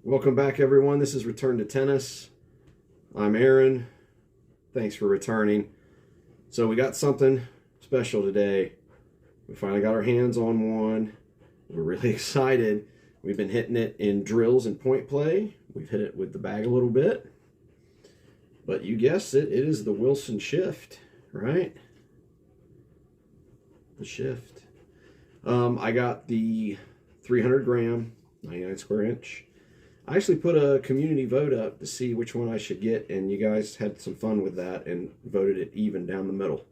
Welcome back, everyone. This is Return to Tennis. I'm Aaron. Thanks for returning. So we got something special today. We finally got our hands on one. We're really excited. We've been hitting it in drills and point play. We've hit it with the bag a little bit. But you guessed it, it is the Wilson Shift, right? The Shift. I got the 300 gram, 99 square inch. I actually put a community vote up to see which one I should get, and you guys had some fun with that and voted it even down the middle,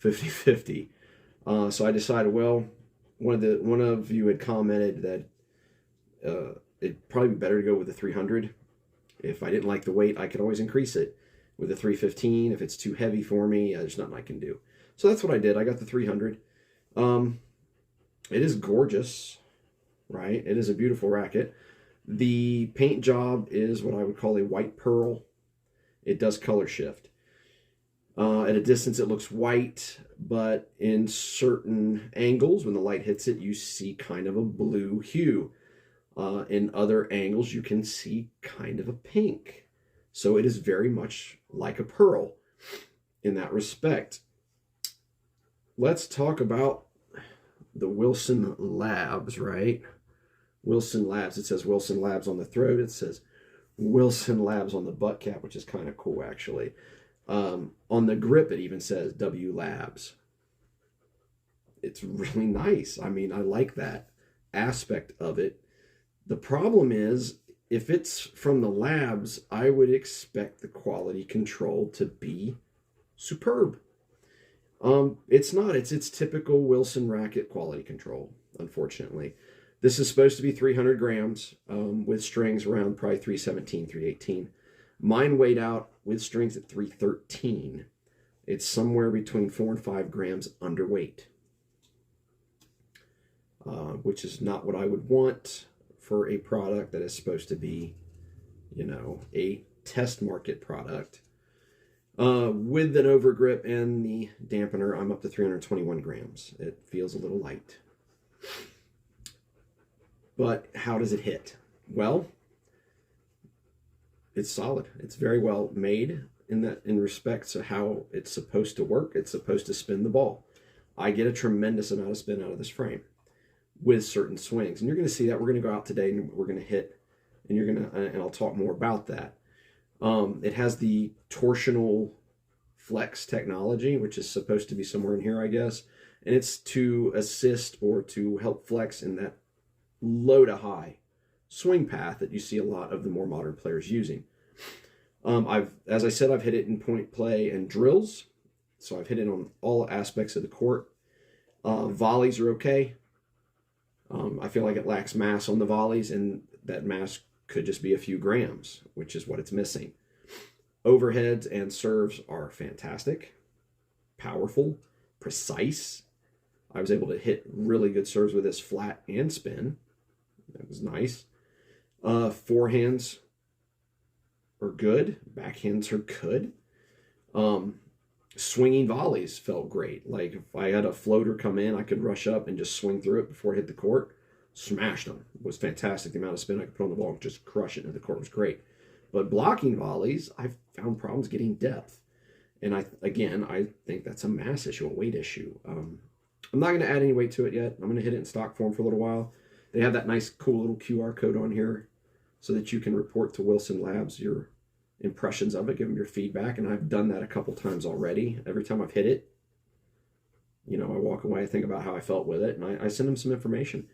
50-50. So I decided, well, one of you had commented that it'd probably be better to go with the 300. If I didn't like the weight, I could always increase it with the 315. If it's too heavy for me, there's nothing I can do. So that's what I did. I got the 300. It is gorgeous, right? It is a beautiful racket. The paint job is what I would call a white pearl. It does color shift. At a distance, it looks white, but in certain angles, when the light hits it, you see kind of a blue hue. In other angles, you can see kind of a pink. So it is very much like a pearl in that respect. Let's talk about the Wilson Labs, right? Wilson Labs. It says Wilson Labs on the throat. It says Wilson Labs on the butt cap, which is kind of cool, actually. On the grip, it even says W Labs. It's really nice. I mean, I like that aspect of it. The problem is, if it's from the labs, I would expect the quality control to be superb. It's not. It's typical Wilson racket quality control, unfortunately. This is supposed to be 300 grams with strings around probably 317, 318. Mine weighed out with strings at 313. It's somewhere between 4 and 5 grams underweight, which is not what I would want for a product that is supposed to be, you know, a test market product. With an overgrip and the dampener, I'm up to 321 grams. It feels a little light. But how does it hit? Well, it's solid. It's very well made in respect to how it's supposed to work. It's supposed to spin the ball. I get a tremendous amount of spin out of this frame with certain swings. And you're going to see that. We're going to go out today and we're going to hit, and I'll talk more about that. It has the torsional flex technology, which is supposed to be somewhere in here, I guess. And it's to assist or to help flex in that low to high swing path that you see a lot of the more modern players using. As I said, I've hit it in point play and drills. So I've hit it on all aspects of the court. Volleys are okay. I feel like it lacks mass on the volleys, and that mass could just be a few grams, which is what it's missing. Overheads and serves are fantastic, powerful, precise. I was able to hit really good serves with this flat and spin. That was nice. Forehands are good. Backhands are good. Swinging volleys felt great. Like if I had a floater come in, I could rush up and just swing through it before it hit the court. Smashed them. It was fantastic. The amount of spin I could put on the ball, just crush it into the court was great. But blocking volleys, I've found problems getting depth. And I think that's a mass issue, a weight issue. I'm not going to add any weight to it yet. I'm going to hit it in stock form for a little while. They have that nice, cool little QR code on here so that you can report to Wilson Labs your impressions of it, give them your feedback. And I've done that a couple times already. Every time I've hit it, you know, I walk away, I think about how I felt with it, and I send them some information.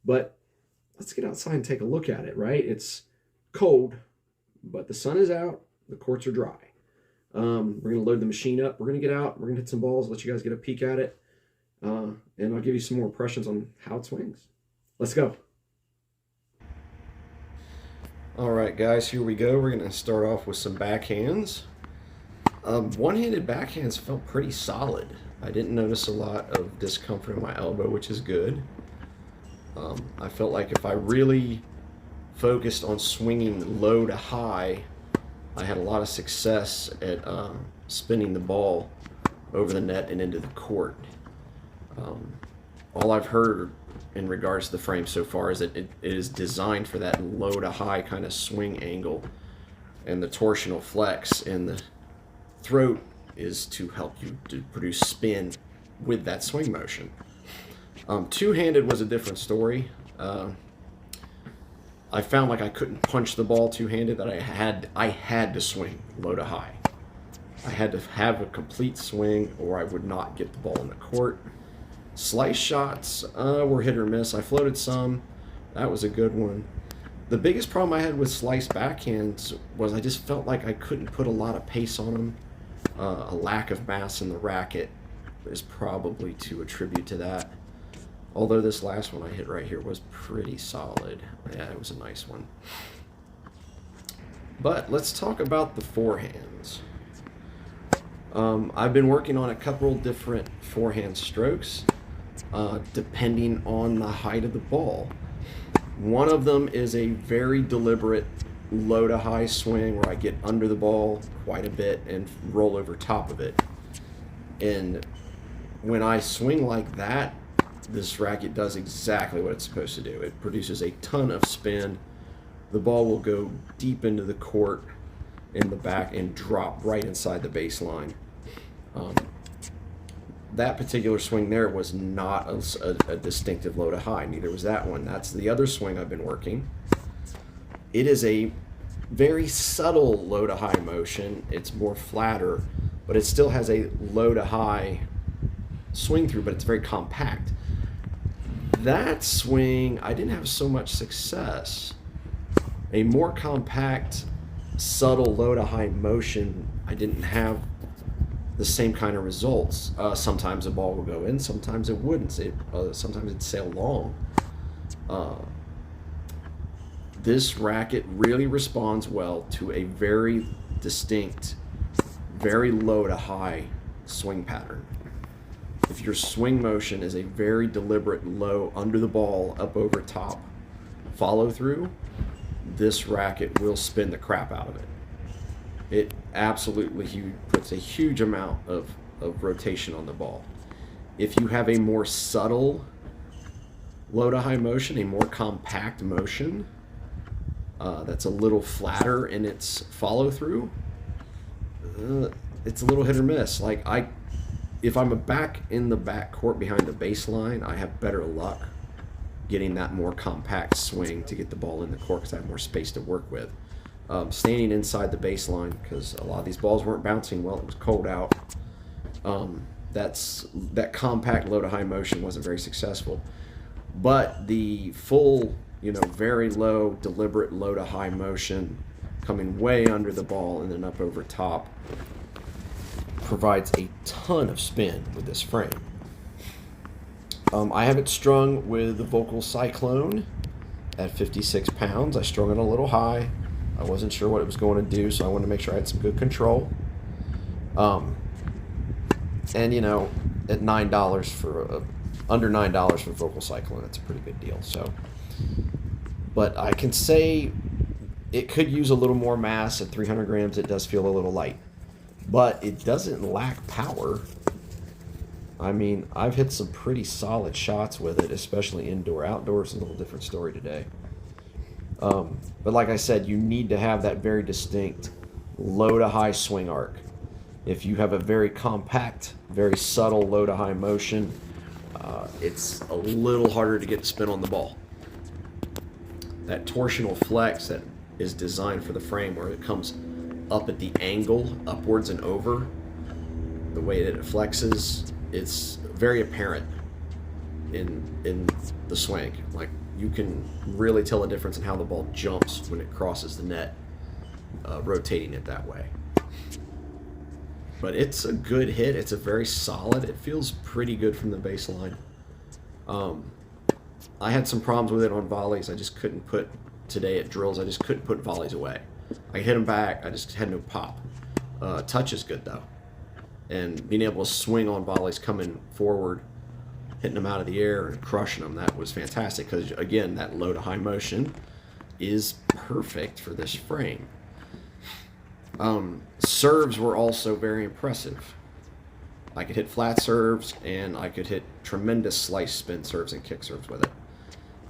But let's get outside and take a look at it, right? It's cold, but the sun is out. The courts are dry. We're going to load the machine up. We're going to get out. We're going to hit some balls, let you guys get a peek at it. And I'll give you some more impressions on how it swings. Let's go. All right, guys, here we go. We're going to start off with some backhands. One-handed backhands felt pretty solid. I didn't notice a lot of discomfort in my elbow, which is good. I felt like if I really focused on swinging low to high, I had a lot of success at spinning the ball over the net and into the court. All I've heard in regards to the frame so far is that it is designed for that low to high kind of swing angle, and the torsional flex in the throat is to help you to produce spin with that swing motion. Two-handed was a different story. I found like I couldn't punch the ball two-handed, that I had to swing low to high. I had to have a complete swing or I would not get the ball in the court. Slice shots were hit or miss. I floated some. That was a good one. The biggest problem I had with slice backhands was I just felt like I couldn't put a lot of pace on them. A lack of mass in the racket is probably to attribute to that. Although this last one I hit right here was pretty solid. Yeah, it was a nice one. But let's talk about the forehands. I've been working on a couple different forehand strokes depending on the height of the ball. One of them is a very deliberate low to high swing where I get under the ball quite a bit and roll over top of it. And when I swing like that, this racket does exactly what it's supposed to do. It produces a ton of spin. The ball will go deep into the court in the back and drop right inside the baseline. That particular swing there was not a distinctive low to high. Neither was that one. That's the other swing I've been working. It is a very subtle low to high motion. It's more flatter, but it still has a low to high swing through, but it's very compact. That swing, I didn't have so much success. A more compact, subtle low to high motion, I didn't have the same kind of results. Sometimes the ball would go in, sometimes it wouldn't. Sometimes it'd sail long. This racket really responds well to a very distinct, very low to high swing pattern. If your swing motion is a very deliberate low under the ball, up over top, follow through, this racket will spin the crap out of it. It absolutely puts a huge amount of rotation on the ball. If you have a more subtle low to high motion, a more compact motion that's a little flatter in its follow through, it's a little hit or miss. Like if I'm back in the back court behind the baseline, I have better luck getting that more compact swing to get the ball in the court because I have more space to work with. Standing inside the baseline, because a lot of these balls weren't bouncing well, it was cold out. That compact low to high motion wasn't very successful. But the full, very low, deliberate low to high motion coming way under the ball and then up over top provides a ton of spin with this frame. I have it strung with the Vocal Cyclone at 56 pounds. I strung it a little high. I wasn't sure what it was going to do, so I wanted to make sure I had some good control. And at $9 for under $9 for Vocal Cyclone, that's a pretty good deal. So, but I can say it could use a little more mass. At 300 grams, it does feel a little light, but it doesn't lack power. I mean, I've hit some pretty solid shots with it, especially indoor. Outdoors is a little different story today. But like I said, you need to have that very distinct low to high swing arc. If you have a very compact, very subtle low to high motion, it's a little harder to get the spin on the ball. That torsional flex that is designed for the frame, where it comes up at the angle, upwards and over, the way that it flexes, it's very apparent in the swing. Like, you can really tell a difference in how the ball jumps when it crosses the net, rotating it that way. But it's a good hit. It's a very solid. It feels pretty good from the baseline. I had some problems with it on volleys. I just couldn't put, today at drills, I just couldn't put volleys away. I hit them back. I just had no pop. Touch is good, though. And being able to swing on volleys coming forward, hitting them out of the air and crushing them, that was fantastic because, again, that low to high motion is perfect for this frame. Serves were also very impressive. I could hit flat serves, and I could hit tremendous slice spin serves and kick serves with it.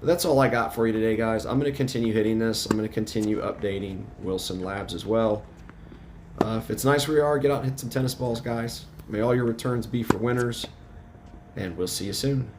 But that's all I got for you today, guys. I'm going to continue hitting this. I'm going to continue updating Wilson Labs as well. If it's nice where you are, get out and hit some tennis balls, guys. May all your returns be for winners, and we'll see you soon.